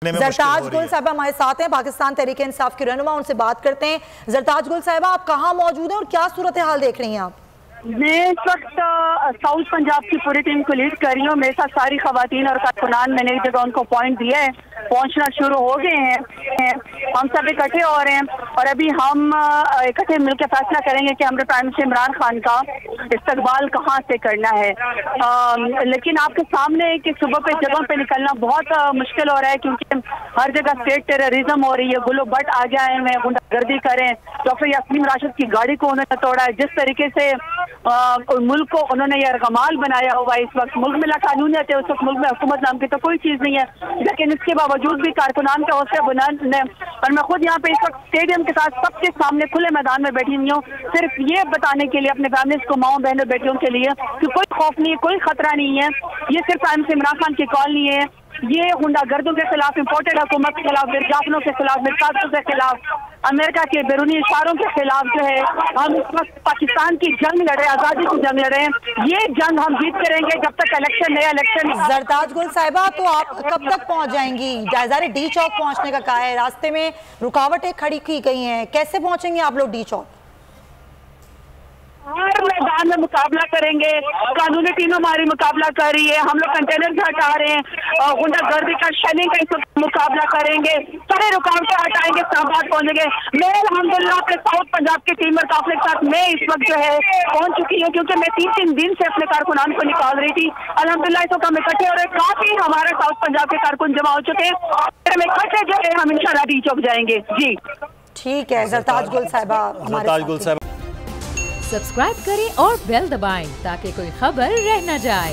जरताज गुल साहिबा हमारे साथ हैं, पाकिस्तान तहरीक इंसाफ की रहनुमा, उनसे बात करते हैं। जरताज गुल साहिबा, आप कहाँ मौजूद हैं और क्या सूरत हाल देख रही हैं आप? मैं इस वक्त साउथ पंजाब की पूरी टीम को लीड कर रही हूँ। मेरे साथ सारी खवातीन और कारकुनान, मैंने एक जगह उनको पॉइंट दिया है, पहुंचना शुरू हो गए हैं। हम सब इकट्ठे हो रहे हैं और अभी हम इकट्ठे मिलकर फैसला करेंगे कि हमारे प्राइम मिनिस्टर इमरान खान का इस्तकबाल कहाँ से करना है। लेकिन आपके सामने कि सुबह पे जगहों पे निकलना बहुत मुश्किल हो रहा है, क्योंकि हर जगह स्टेट टेररिज्म हो रही है। गुलो भट्ट आ गए हैं, गुंडागर्दी करें। डॉक्टर यासीन राशिद की गाड़ी को उन्होंने तोड़ा है। जिस तरीके से मुल्क को उन्होंने यह रगमाल बनाया हुआ है, इस वक्त मुल्क में लाकानूनियत है, उस वक्त मुल्क में हुकूमत नाम की तो कोई चीज नहीं है। लेकिन इसके बावजूद भी कारकुनान का हौसला बुलंद है। और मैं खुद यहाँ पे इस वक्त स्टेडियम के साथ सबके सामने खुले मैदान में बैठी हुई हूँ, सिर्फ ये बताने के लिए अपने फैमिलीज को, माओ बहनों बेटियों के लिए कि कोई खौफ नहीं है, कोई खतरा नहीं है। ये सिर्फ प्राइम मिनिस्टर इमरान खान की कॉल नहीं है, ये गुंडागर्दों के खिलाफ, इम्पोर्टेड हुकूमत के खिलाफ, मिर्जाफरों के खिलाफ, मिर्जाफरों के खिलाफ, अमेरिका के बैरूनी इशारों के खिलाफ जो है हम इस वक्त पाकिस्तान की जंग लड़ रहे हैं, आजादी की जंग लड़ रहे हैं। ये जंग हम जीत करेंगे जब तक इलेक्शन, नया इलेक्शन। जरताज गुल साहिबा, तो आप कब तक पहुंच जाएंगी? जायजारे डी चौक पहुंचने का कहा है, रास्ते में रुकावटें खड़ी की गई हैं, कैसे पहुंचेंगे आप लोग डी चौक? हर मैदान में मुकाबला करेंगे, कानूनी टीम हमारी मुकाबला कर रही है, हम लोग कंटेनर हटा रहे हैं, गुंडागर्दी का, शेलिंग का मुकाबला करेंगे, सारे रुकावटें हटाएंगे, इस्लामाबाद पहुंचेंगे। मैं अल्हम्दुलिल्लाह अपने साउथ पंजाब की टीम और काफिले के साथ मैं इस वक्त जो है पहुंच चुकी हूँ, क्योंकि मैं 3 दिन से अपने कारकुनान को निकाल रही थी। अल्हम्दुलिल्लाह इस वक्त हम इकट्ठे हो रहे, काफी हमारे साउथ पंजाब के कारकुन जमा हो चुके हैं। हम इकट्ठे जो है हम इंशाल्लाह डी चौक जाएंगे। जी ठीक है जरताज गुल साहिबा, सब्सक्राइब करें और बेल दबाएं ताकि कोई खबर रह न जाए।